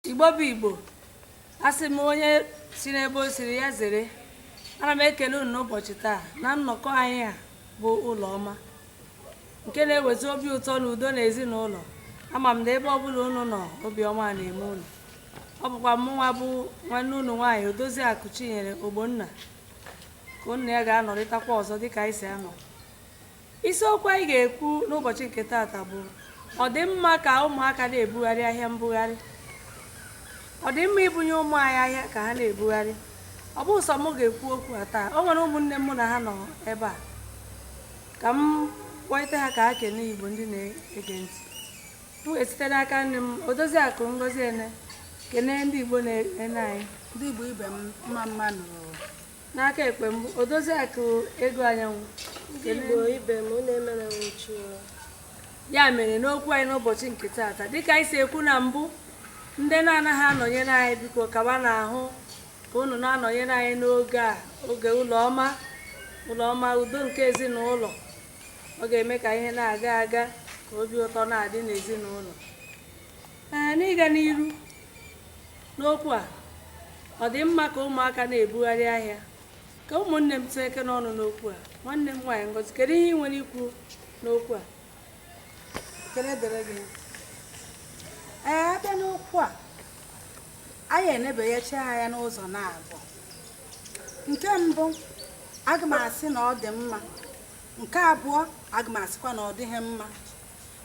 Igbo bụ Igbo, asị m onye si n'ebe o siri ya zere. Ana m ekele unu n'ụbọchị taa na nnọkọ anyị a bụ ụlọ ọma nke na-eweta obi ụtọ na udo n'ezinụlọ. Ama m na ebe ọbụla unu nọ, obiọma na-eme unu. Ọ bụkwa mụnwa bụ nwanne unu nwaanyị Odoziakụ Chinyere Ogbonna ka unu ya ga-anọrịtakwa ọzọ dịka anyị si anọ. Isiokwu anyị ga-ekwu n'ụbọchị nke taata bụ ọ dị mma ka ụmụaka na-ebugharị ahịa mbugharị. Ọ dị mma ibunye ụmụ anyị ahịa ka ha na-ebugharị. Ọ bụ sọ m ga-ekwu okwu a taa. O nwere ụmụnne m na ha nọ ebe a ka m kpọite ha ka ha kene Igbo ndị na-ege ntị. M ga-esite n'aka nne m Odoziakụ Ngozi Ene kene ndị Igbo na-ene anyị. Ndị Igbo ibe m mma nụrụ. N'aka ekpe m Odoziakụ Ego Anyanwụ Ndị Igbo ibe m na-emere nwuchi. Ya mere n'okwu anyị n'ụbọchị nke taata, dịka anyị si ekwu na mbụ, ndị na-anaghị anọnyere anyị biko kaba n'ahụ ka unu na-anọnyere anyị n'oge a, oge ụlọọma udo nke ezinụlọ. Ọ ga-eme ka ihe na-aga aga, ka obi ụtọ na-adị n'ezinụlọ. N'ịga n'iru n'okwu a, ọ dị mma ka ụmụaka na-ebugharị ahịa. Ka ụmụnne m tinye eke n'ọnụ n'okwu a. Nwanne m nwaanyị Ngozi, kedu ihe ị nwere ikwu n'okwu a? Kele dere gị. Abịa n'okwu a, anyị enebanyecha anya n'ụzọ na-abụọ. Nke mbụ, aga m asị na ọ dị mma. Nke abụọ, aga m asịkwa na ọ dịghị mma.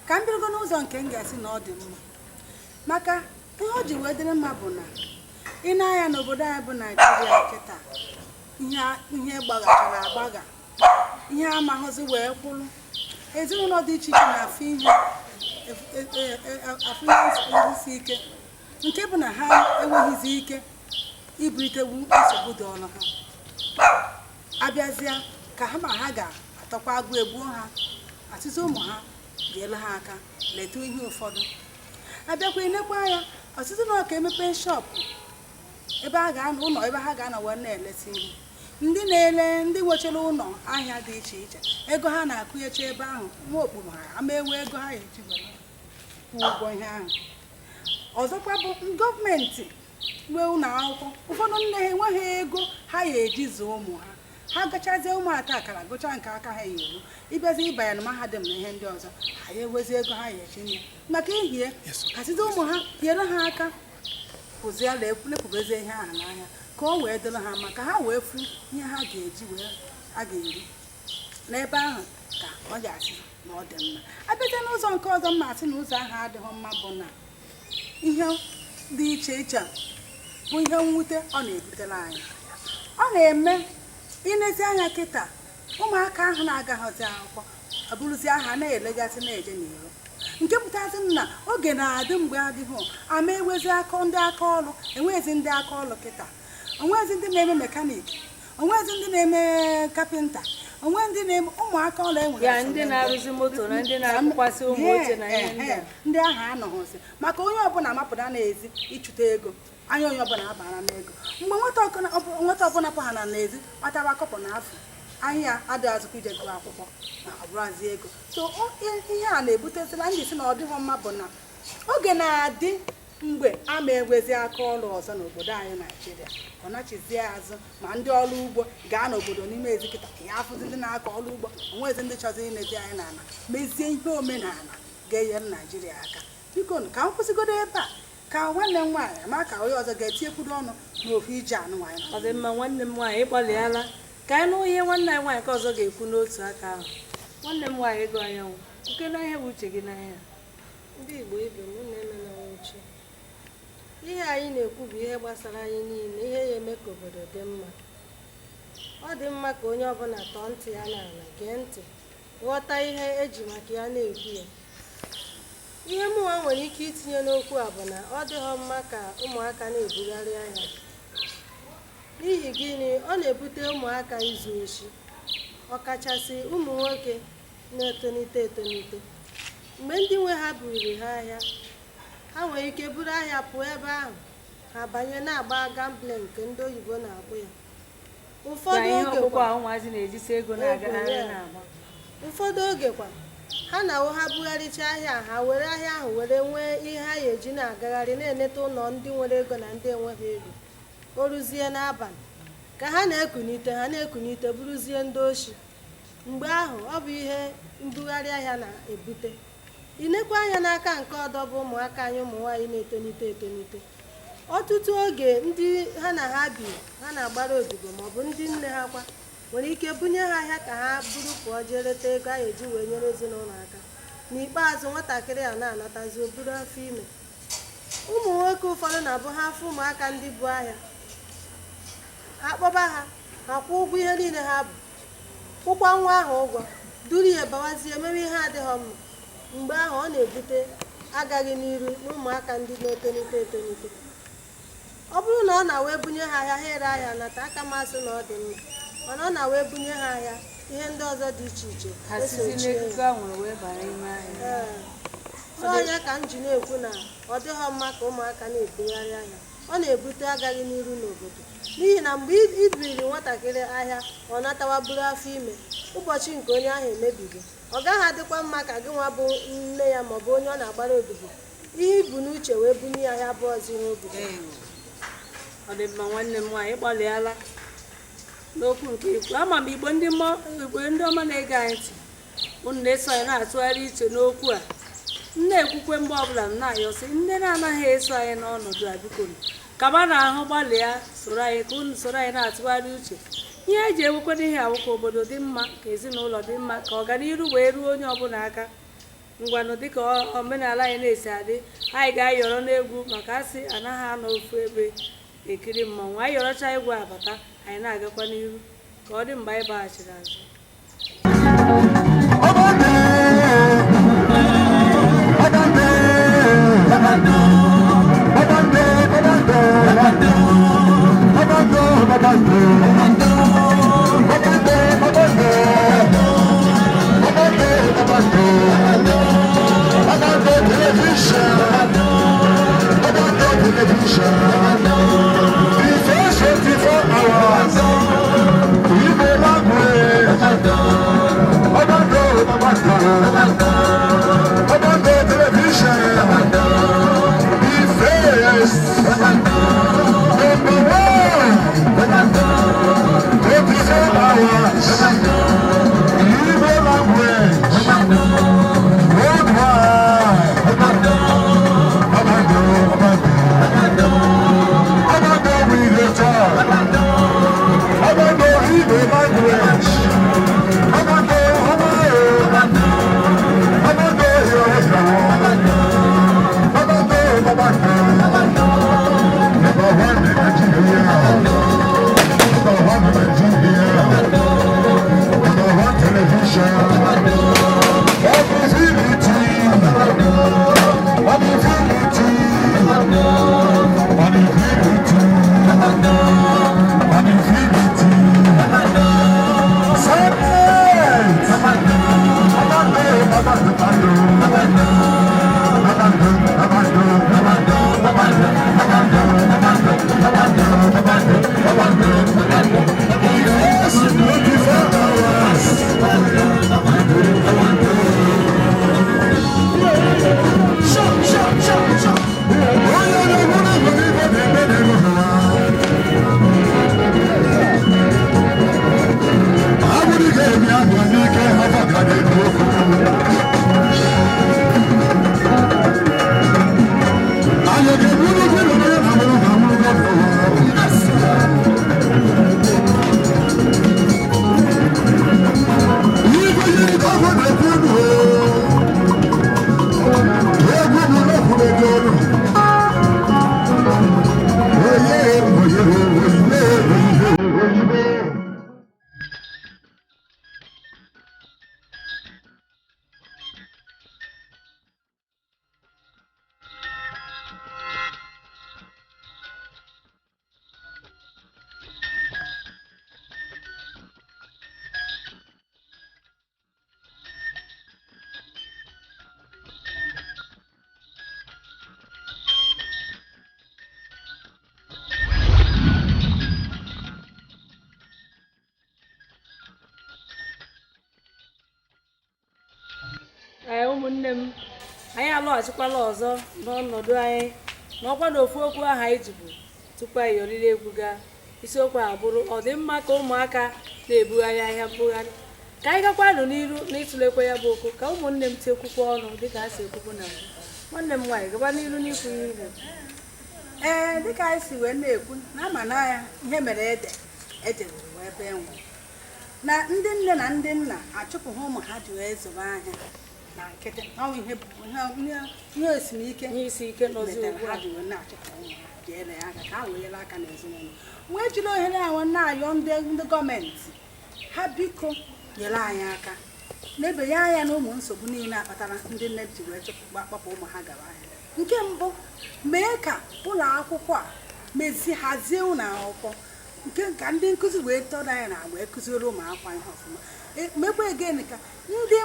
Ka m bidogo n'ụzọ nke m ga-asị na ọ dị mma. Maka ihe o ji wee dịrị mma bụ na ị na-anya n'obodo anyị bụ Naịjirịa kịta, ihe gbagachara agbaga, ihe amaghịzi wee kwụrụ. Ezinụlọ dị iche iche na-afụ ihe isi ike, nke bụ na ha enweghịzi ike ibulitewu nsogbu dị ọnụ ha. Abịazịa ka ha ma ha ga-atọkwa agụ egbuo ha, atụtụ ụmụ ha ga-ele ha aka letu ihe ụfọdụ. Abịakwa inekwa anya, ọtụtụ na ọka emepe shọpụ ebe a ga-anọ, ụlọ ebe ha ga-anọ wee na-eleta ihe. Ndị na-ele, ndị nwechara ụlọ ahịa dị iche iche, ego ha na-akụnyecha ebe ahụ, nwa okpuru ha ama ewu ego ha eji were kwụọ ụgwọ ihe ahụ. Ọzọkwa bụ gọọmenti nwee ụlọ akwụkwọ. Ụfọdụ nne ha enweghị ego ha ga-eji zụọ ụmụ ha. Ha gachazie ụmụaka akara gụcha nke aka ha ga-eru, ịbịazi ịbanye na mahadum na ihe ndị ọzọ, ha ya ewezi ego ha ga-eji nye maka ihie kasite ụmụ ha nyere ha aka kụziela lepụbezie ihe ahụ n'anya ka o wee dịrị ha maka ha wee fụ ihe ha ga-eji wee a ga-eri n'ebe ahụ. Ka ọ ga-asị na ọ dị mma. Abịazie n'ụzọ nke ọzọ, mma asị na ụzọ ahụ adịghị mma bụ na ihe dị iche iche bụ ihe mwute ọ na-ebutere anyị. Ọ na-eme ilezi anya kịta, ụmụaka ahụ na-agaghịzi akwụkwọ abụrụzi aha na-elegasị na-eje n'iro, nke pụtazi na oge na-adị mgbe adịghị ama ewezi ndị aka ọrụ, enwezi ndị aka ọrụ kịta, onwezi ndị na-eme mekaniki, onwezi ndị na-eme kapịnta, onwe ndị na-eme ụmụaka ọrụ enwere ya ndị na-arụzi moto na ndị na-akwasị ụmụ oche na ihe ndị ahụ anọghịzi maka onye ọbụla mapụta n'ezi ịchụta ego. Anya onye ọbụla abara n'ego. Mgbe nwata ọbụla pụ ha na n'ezi kpatara akọpụ n'afọ, ahịa adịghị azụkwa ije gụọ akwụkwọ na ọbụrazi ego. So ihe a na-ebutezila ndị si na ọ dịghị mma bụ na oge na-adị mgbe a ma enwezi aka ọrụ ọzọ n'obodo anyị Naịjirịa, ọ nachizie azụ ma ndị ọrụ ugbo gaa n'obodo n'ime ezikịta ya afụzi ndị na-akọ ọrụ ugbo, onwezi ndị chọzi ilezi anyị n'ala mezie ihe omenala ga-enyere Naịjirịa aka. Biko ka m kwụsịgodo ebe a ka nwanne m nwaanyị ma ka onye ọzọ ga-etinyekwudo ọnụ n'ofu ije anụ nwaanyị. Ọ dị mma nwanne m nwaanyị, ịgbalịala ka anyị nụ ihe nwanne anyị nwaanyị ka ọzọ ga-ekwu n'otu aka ahụ. Nwanne m nwaanyị Ego Anyanwụ, nke na ihe bụ uche gị n'ahịa. Ndị Igbo ibe m na-emere nwuchi. Ihe anyị na-ekwu bụ ihe gbasara anyị niile, ihe ya eme ka obodo dị mma. Ọ dị mma ka onye ọbụla tọọ ntị ya n'ala, gee ntị, ghọta ihe eji maka ya na-ekwu ya. Ihe mụnwa nwere ike itinye n'okwu a bụ na ọ dịghị mma ka ụmụaka na-ebugharị ahịa. N'ihi gịnị? Ọ na-ebute ụmụaka izu oshi, ọkachasị ụmụ nwoke na-etonite etonite. Mgbe ndị nwe ha buriri ha ahịa, ha nwere ike buru ahịa pụọ ebe ahụ, ha banye na-agba gambling nke ndị oyibo na-akpụ ya. Ụfọdụ oge kwa ha na-awụ ha bugharịcha ahịa ha were ahịa ahụ were nwee ihe ha ga-eji na-agagharị na-eneta ụlọ ndị nwere ego na ndị enweghị ego. O ruzie n'abalị ka ha na-ekunite bụrụzie ndị oshi. Mgbe ahụ ọ bụ ihe mbugharị ahịa na-ebute. Inekwa anya n'aka nke ọdọ bụ ụmụaka anyị ụmụ nwaanyị na-etonite. Ọtụtụ oge ndị ha na ha bi ha na-agbara odibo maọbụ ndị nne ha kwa nwere ike bunye ha ahịa ka ha buru pụọ jee leta ego a ga-eji wee nyere ezinụlọ aka. N'ikpeazụ nwatakịrị a na-anatazi o buru afọ ime. Ụmụ nwoke ụfọdụ na-abụ ha afọ ụmụaka ndị bụ ahịa akpọba ha kwụọ ụgwọ ihe niile ha bụ, kwụkwa nwa ahụ ụgwọ, duru ya bawazie mewe ihe adịghị mma. Mgbe ahụ ọ na-ebute agaghị n'iru n'ụmụaka ndị na-etonite. Ọ bụrụ na ọ na-wee bunye ha ahịa ha ere ahịa nata aka masị na ọ dị mma, mana ọ na-wee bunye ha ahịa ihe ndị ọzọ dị iche iche ọnya ka m ji na-ekwu na ọ dịghị mma ka ụmụaka na-ebugharị ahịa. Ọ na-ebute agaghị n'iru n'obodo, n'ihi na mgbe ibiri nwatakịrị ahịa ọ natawa buru afọ ime, ụbọchị nke onye ahụ emebigo. Ọ gaghị adịkwa mma ka gị nwa bụ nne ya maọbụ onye ọ na-agbara odibo ihe ibu n'uche wee bunye ya ahịa bụ ọzọ ihe obodo. Ọ dị mma nwanne m nwaanyị gbalịala n'okwu nke ikwu. Ama m Igbo ndị ọma na-ege anyị ntị, unu na-eso anyị na-atụgharị iche n'okwu a. M na-ekwukwe mgbe ọbụla m na-ayọsị ndị na-anaghị eso anyị n'ọnọdụ a, biko kaba na ahụ gbalịa soro anyị ka unu soro anyị na-atụgharị uche. Ihe eji ewekwa n'ihe awụ ka obodo dị mma, ka ezinụlọ dị mma, ka ọganihu wee ruo onye ọbụla aka. Ngwanụ dịka omenala anyị na-esi adị, anyị ga-ayọrọ n'egwu maka asị anaghị anọ ofu ebe ekiri mmanwụ. Anyị yọrọcha egwu abata, anyị na-agakwa n'ihu ka ọ dị mgbe anyị baghachiri azụ. Number one in Nigeria. lọghachikwala ọzọ n'ọnọdụ anyị na ọkwa na ofu okwu ahụ anyị jibu tupu anyị oriri egwu gaa. Isiokwu a bụrụ ọ dị mma ka ụmụaka na-ebugharị ahịa mbugharị. Ka anyị gakwanụ n'iru n'ịtụlekwa ya bụ okwu ka ụmụnne m tiekwukwa ọnụ dịka ha si ekwukwu na mbụ. Nwanne m nwaanyị gaba n'iru n'ikwu ihe igbo. Ee, dịka anyị si wee na-ekwu na ama na ya ihe mere ede ruru wee ebe enwe na ndị nne na ndị nna achụpụghị ụmụ ha ji wee zobe ahịa na nkịtị ihe esimike Ihe isi ike n'ozi metere ugbu ha a. ji wee na-achụpụ ụmụ ha ji ele ya aka ka ha wenyere aka n'ezinụlọ wee jiri ohere ahụ na-ayọ ndị gọọmenti ha biko nyere anyị aka na-ebanye anya na ụmụ nsogbu niile akpatara ndị nne ji wee kpọpụ ụmụ ha gara ahịa. Nke mbụ, mee ka ụlọ akwụkwọ a hazie ụlọ akwụkwọ nke ka ndị nkụzi wee tọrọ anyị na wee kụziere ụmụ akwụkwọ ihe ọfụma. Mekwa egen ka ndị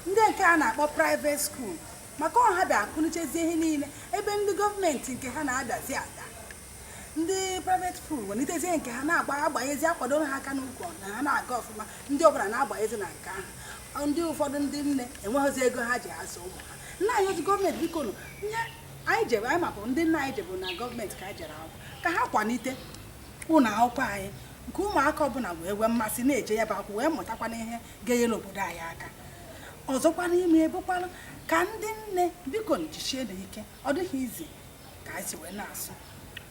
nke a na-akpọ private school maka ọha bịa akụnichezie ihe niile ebe ndị gọọmenti nke ha na-adazi ada. Ndị private school welitezie nke ha na-agbanyezi akwadoro ha aka n'ụkwụ na ha na-aga ọfụma, ndị ọbụla na-agbanyezi na nke ahụ. Ndị ụfọdụ ndị nne enweghịzi ego ha ji azụ ụmụ ha. Nna anyị otu gọọmenti biko nụ nye anyị jebe anyị mapụ ndị nna anyị jebụ na gọọmenti ka anyị jere akwụkwọ ka ha kwalite ụlọ akwụkwọ anyị nke ụmụaka ọbụla wee nwee mmasị na-eje ya bụ akwụkwọ wee mụtakwana ihe ga-enyere obodo anyị aka. Ọzọkwa n'ime ebukwala ka ndị nne biko jichie na ike ọ dịghị izi ka anyị si wee na-asụ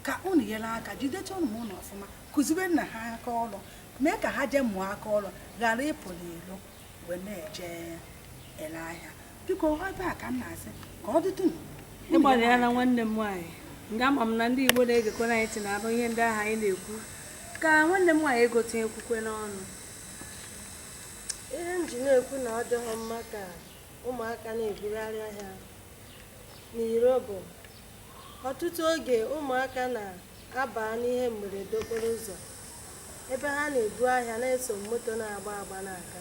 ka unu nyere aka jidecha ụmụ ụlọ ọfụma kụzibe nna ha aka ọrụ mee ka ha jee mụọ aka ọrụ ghara ịpụ n'ilo wee na-eje ele ahịa. Biko ebe a ka m na-asị ka ọ dịtụ Ịgbalị ya na nwanne m nwaanyị nga ama m na ndị Igbo na-egekwana anyị ntị na-anụ ihe ndị ahụ anyị na-ekwu ka nwanne m nwaanyị ego tinye ekwukwe n'ọnụ. Ihe m ji na-ekwu na ọ dịghị mma ka ụmụaka na-ebugharị ahịa n'iro bụ ọtụtụ oge ụmụaka na-aba n'ihe mberede okporo ụzọ ebe ha na-ebu ahịa na-eso moto na-agba agba n'aka.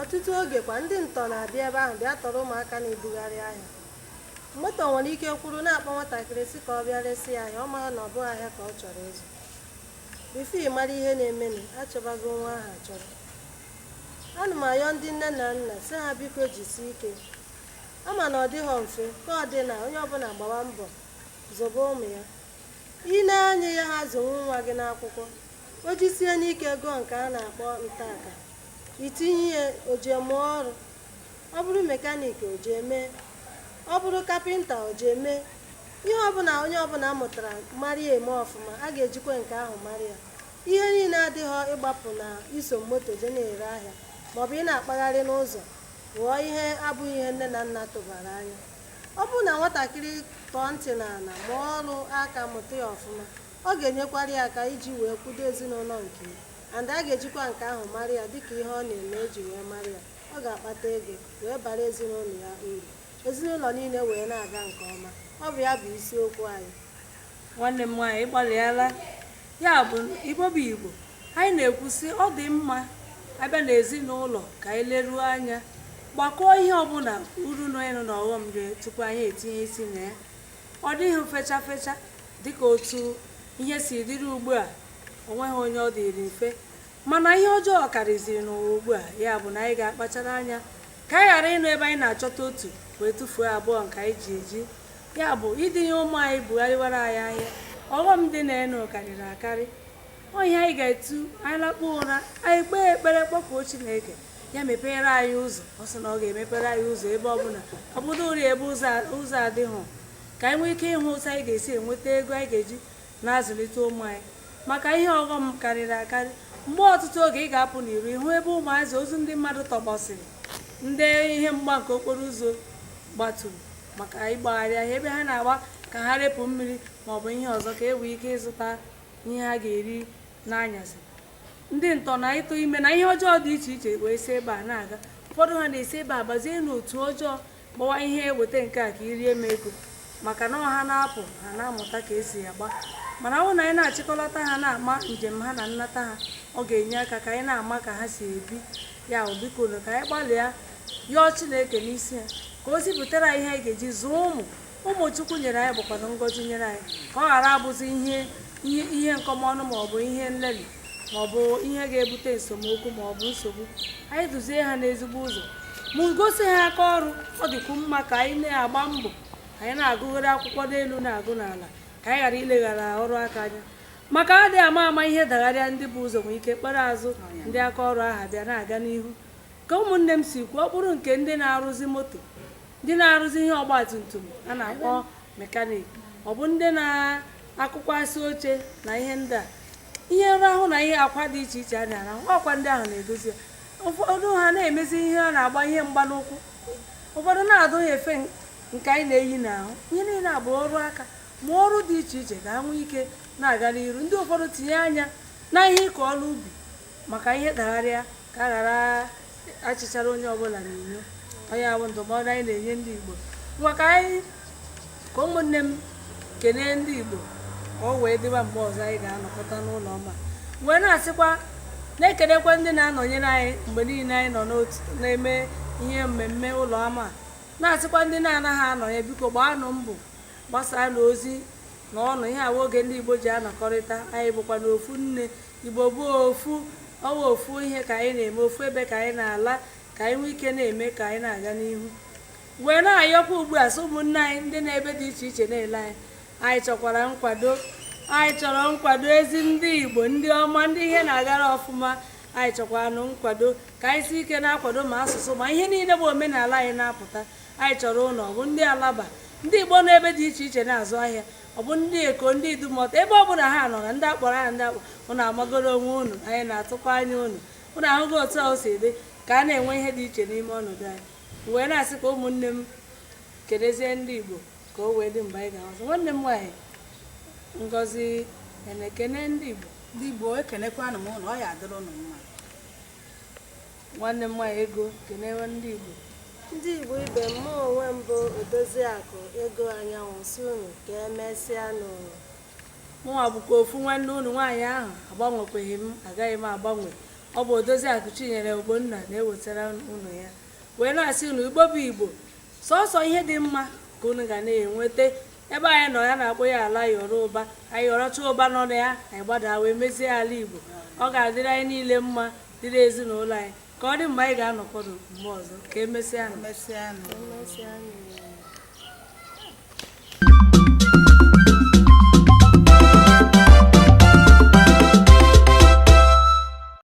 Ọtụtụ oge kwa ndị ntọ na-abịa ebe ahụ bịa tọrọ ụmụaka na-ebugharị ahịa. Moto nwere ike kwuru na-akpọ nwatakịrị si ka ọ bịa resi ahịa ọ mara na ọ bụghị ahịa ka ọ chọrọ ịzụ. Bifo ị mara ihe na-emenụ achọbago nwa ahụ achọrọ. Ana m ayọ ndị nne na nna si ha biko jisie ike ama na ọ dịghọ mfe ka ọ dị na onye ọbụla gbawa mbọ zobe ụmụ ya. Ị na-anya ya ha zụnwu nwa gị n'akwụkwọ o jisie n'ike ego nke a na-akpọ ntaka itinye ya o jee mụọ ọrụ. Ọ bụrụ mekaniki o jee mee, ọ bụrụ kapịnta o jee mee. Ihe ọbụla onye ọbụla mụtara mara ya eme ọfụma a ga-ejikwa nke ahụ mara ya. Ihe niile adịghọ ịgbapụ na iso moto je na-ere ahịa maọbụ ị na-akpagharị n'ụzọ ghọọ ihe abụghị ihe nne na nna tụbara anya. Ọ bụrụ na nwatakịrị tọọ ntị n'ala ma ọrụ aka mụta ya ọfụma ọ ga-enyekwara ya aka iji wee kwudo ezinụlọ nke ya and a ga-ejikwa nke ahụ mara ya dịka ihe ọ na-eme eji wee mara ya. Ọ ga-akpata ego wee bara ezinụlọ ya uru, ezinụlọ niile wee na-aga nke ọma. Ọ bụ ya bụ isiokwu anyị. Nwanne m nwaanyị ịgbalịala ya bụ Igbo bụ Igbo anyị na-ekwusị ọ dị mma abịa n'ezinụlọ ka anyị leruo anya gbakọọ ihe ọbụla uru nọ ịnụ na ọghọm dị tupu anyị etinye isi na ya. Ọ dịghị fecha fecha dịka otu ihe si dịrị ugbu a, onweghị onye ọ dịrị mfe mana ihe ọjọọ karịziri n'ụwa ugbu a. Ya bụ na anyị ga-akpachara anya ka anyị ghara ịnụ ebe anyị na-achọta otu wee tụfuo abụọ nke anyị ji eji. Ya bụ idinye ụmụ anyị bugharịwara anyị ahịa ọghọm dị na enu karịrị akarị. Ihe anyị ga-etu anyị lakpuo ụra anyị kpee ekpere kpọkuo Chineke ya mepere anyị ụzọ. Ọ sị na ọ ga-emepere anyị ụzọ ebe ọbụla ọ bụrụ uri ebe ụzọ adịghị ka anyị nwee ike ịhụ ụzọ anyị ga-esi enweta ego anyị ga-eji na-azụlite ụmụ anyị maka ihe ọghọm karịrị akarị. Mgbe ọtụtụ oge ị ga-apụ n'iru ịhụ ebe ụmụazị ozu ndị mmadụ tọgbọsịrị ndị ihe mgba nke okporo ụzọ gbaturu maka ịgbagharị ahịa ebe ha na-agba ka ha repụ mmiri maọbụ ihe ọzọ ka e nwee ike ịzụta ihe ha ga-eri n'anyasị. Ndị ntọ na ịtụ ime na ihe ọjọọ dị iche iche wee si ebe a na-aga. Ụfọdụ ha na-esi ebe a gbazie n'otu ọjọọ gbawa ihe eweta nke a ka irie m ego maka na ha na-apụ ha na-amụta ka esi agba. Mana ọ na anyị na-achịkọlata ha na-ama njem ha na nnata ha ọ ga-enye aka ka anyị na-ama ka ha si ebi. Ya biko ka anyị gbalịa yọọ Chineke n'isi ya ka o zipụtara ihe anyị ga-eji zụọ ụmụ Chukwu nyere anyị bụkwana ngọzi nyere anyị ka ọ ghara abụzi ihe nkọmọnụ maọbụ ihe nlelị maọbụ ihe ga-ebute esomokwu maọbụ nsogbu. Anyị duzie ha n'ezigbo ụzọ ma gosi ha aka ọrụ. Ọ dịkwa mma ka anyị na-agba mbọ anyị na-agụgharị akwụkwọ n'elu na-agụ n'ala ka anyị ghara ileghara ọrụ aka anya, maka adịghị ama ihe dagharịa ndị bụ ụzọ nwee ike kpara azụ ndị aka ọrụ aha bịa na-aga n'ihu. Ka ụmụnne m si kwuo, ọ bụrụ nke ndị na-arụzi moto, ndị na-arụzi ihe ọgbatumtum a na-akpọ mekanik, ọ bụ ndị na-akụkwasị oche na ihe ndị a, ihe nrahụ na ihe akwa dị iche iche a na-arahụ, ọkwa ndị ahụ na-edozi ya. Ụfọdụ ha na-emezi ihe a na-agba ihe mgba n'ụkwụ, ụfọdụ na-adụ ya efe nke anyị na-eyi n'ahụ. Ihe niile abụ ọrụ aka ma ọrụ dị iche iche ka ha nwee ike na-aga n'iru. Ndị ụfọdụ tinye anya na ihe ịkọ ọrụ ubi maka ihe dagharịa ka a ghara achịchara onye ọbụla n'inyo. Onye bụ ndụmọdụ anyị na-enye ndị Igbo. Maka anyị ka ụmụnne m kenee ndị Igbo ka ọ wee dịba mgbe ọzọ anyị ga-anọkọta n'ụlọ ọma, wee na-asịkwa na-ekenekwa ndị na-anọnyere anyị mgbe niile anyị nọ n'otu na-eme ihe mmemme ụlọ ọma, na-asịkwa ndị na-anaghị anọnye biko gbaanụ mbọ gbasaa n'ozi na ọnụ ihe awa oge ndị Igbo ji anọkọrịta. Anyị bụkwa na ofu nne Igbo bụ ofu, ọwa ofu ihe ka anyị na-eme, ofu ebe ka anyị na-ala, ka anyị nwee ike na-eme ka anyị na-aga n'ihu. Wee na-ayọkwa ugbu a sị ụmụnne anyị ndị na-ebe dị iche iche na-ele anyị chọkwara nkwado, anyị chọrọ nkwado ezi ndị Igbo ndị ọma, ndị ihe na-agara ọfụma. Anyị chọkwanụ nkwado ka anyị si ike na-akwado ma asụsụ ma ihe niile bụ omenala anyị na-apụta. Anyị chọrọ ụlọ, ọ bụ ndị Alaba, ndị Igbo n'ebe dị iche iche na-azụ ahịa, ọ bụ ndị Eko, ndị Idumọta, ebe ọ bụla ha nọ na ndị akpọrọ ha ndị akpọ ụnụ amagoro onwe unu, anyị na-atụkwa anya unu ahụghị otu ahụ si dị ka a na-enwe ihe dị iche n'ime ọnọdụ anyị. Wee na-asị ka ụmụnne m kenezie ndị Igbo ka o wee dị mgbe anyị ga-ahọzọ. Nwanne m nwaanyị Ngozi na-ekene ndị Igbo. Ndị Igbo ekenekwanụ m ụlọ, ọ ya adịrị ụnụ mma. Nwanne m nwaanyị Ego kenewe ndị Igbo. Ndị Igbo ibe m, mụ onwe m bụ Odoziakụ Ego Anyanwụ si unu ka emesịa n'ụlọ. Mụnwa bụkwa ofu nwanne unu nwaanyị ahụ, agbanwekweghị m, agaghị m agbanwe. Ọ bụ Odoziakụ Chinyere Ogbonna na-ewetara unu ya. Wee na-asị unu Igbo bụ Igbo, sọsọ ihe dị mma ka unu ga na-enweta. Ebe anyị nọ ya na-akpọ ya ala Yoruba, anyị yọrọcha ụba nọ na ya, anyị gbada wee mezie ala Igbo. Ọ ga-adịrị anyị niile mma, dịrị ezinụlọ anyị, ka ọ dị mgbe anyị ga-anọkọrọ mgbe ọzọ. Ka emesịa.